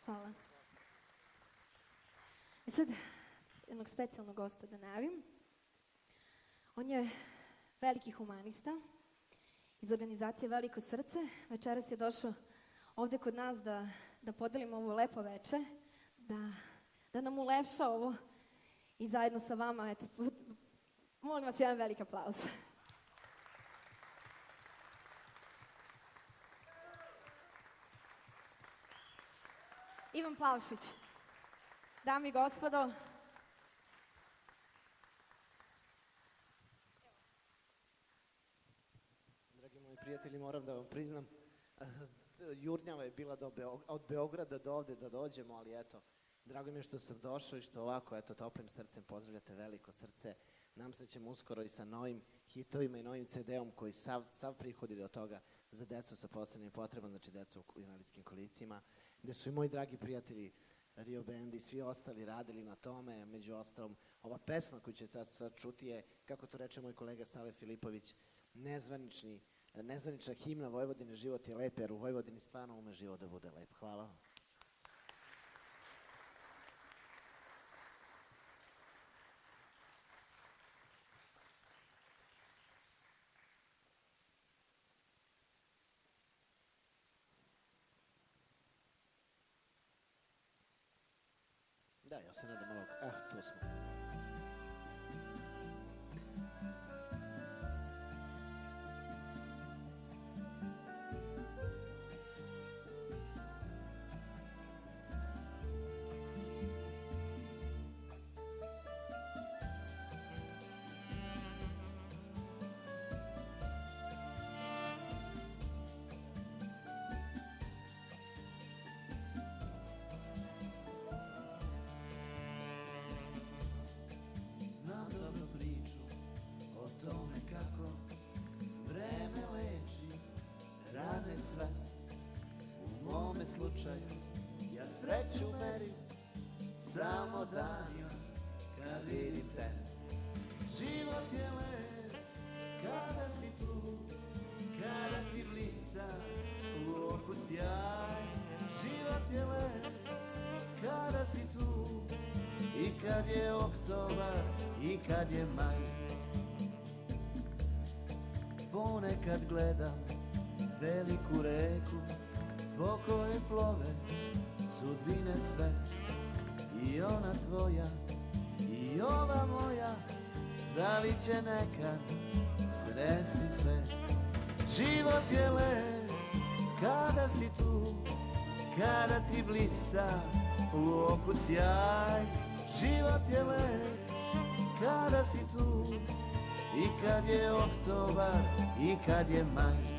Hvala. I sad, jednog specijalnog gosta da najavim. On je veliki humanista iz organizacije Veliko srce. Večeras je došao ovde kod nas da podelimo ovo lepo veče, da nam ulepša ovo i zajedno sa vama, eto, molim vas jedan veliki aplauz. Ivan Plavšić. Dame i gospodo, dragi moji prijatelji, moram da vam priznam, jurnjava je bila od Beograda do ovde da dođemo, ali eto, drago mi je što sam došao i što ovako, eto, toplim srcem pozdravljate Veliko srce. Nam se ćemo uskoro i sa novim hitovima i novim CD-om koji sav prihodi od toga za decu sa posebnim potrebama, znači decu u invalidskim kolicima, gde su i moji dragi prijatelji Rio Band i svi ostali radili na tome. Među ostalom, ova pesma koju ćete sad čuti je, kako to reče moj kolega Sale Filipović, nezvanična himna Vojvodine, život je lep, jer u Vojvodini stvarno ume život da bude lep. Hvala. Da, ja se nadam malo... tu smo. Sve u mome slučaju ja sreću merim samo danima kad vidim te. Život je lep kada si tu, kada ti blista u oku sjaj. Život je lep kada si tu i kad je oktobar i kad je maj. Ponekad gledam veliku reku po kojoj plove sudbine sve, i ona tvoja i ova moja, da li će nekad sresti se. Život je lep kada si tu, kada ti blista u oku sjaj. Život je lep kada si tu i kad je oktobar i kad je maj.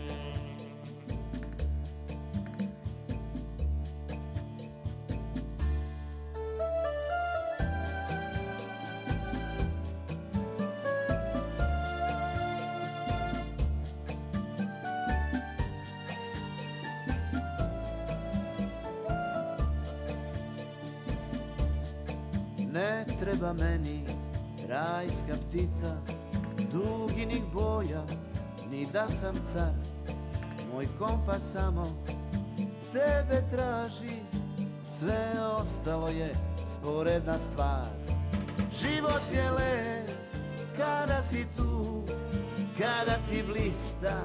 Ne treba meni rajska ptica, duginih boja, ni da sam car. Moj kompas samo tebe traži, sve ostalo je sporedna stvar. Život je lep kada si tu, kada ti blista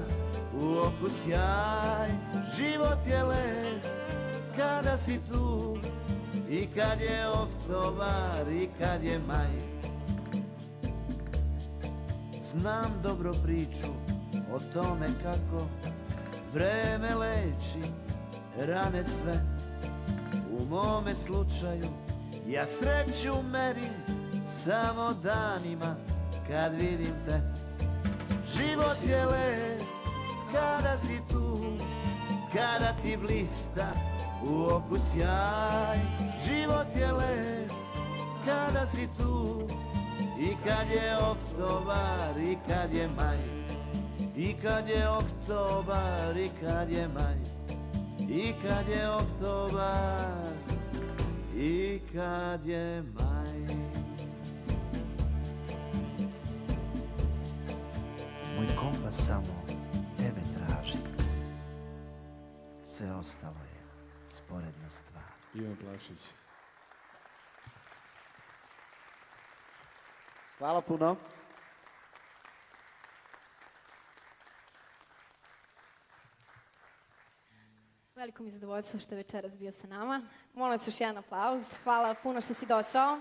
u oku sjaj. Život je lep kada si tu i kad je oktobar i kad je maj. Znam dobro priču o tome kako vreme leči rane sve. U mome slučaju ja sreću merim samo danima kad vidim te. Život je lep kada si tu, kada ti blista u oku sjaj. Život je lep kada si tu i kad je oktobar i kad je maj. I kad je oktobar i kad je maj. I kad je oktobar i kad je maj. Moj kompas samo tebe traži, sve ostalo je sporedna stvar. Ivan Plašić. Hvala puno. Veliko mi je zadovoljstvo što je večeras bio sa nama. Molim vas još jedan aplauz. Hvala puno što si došao.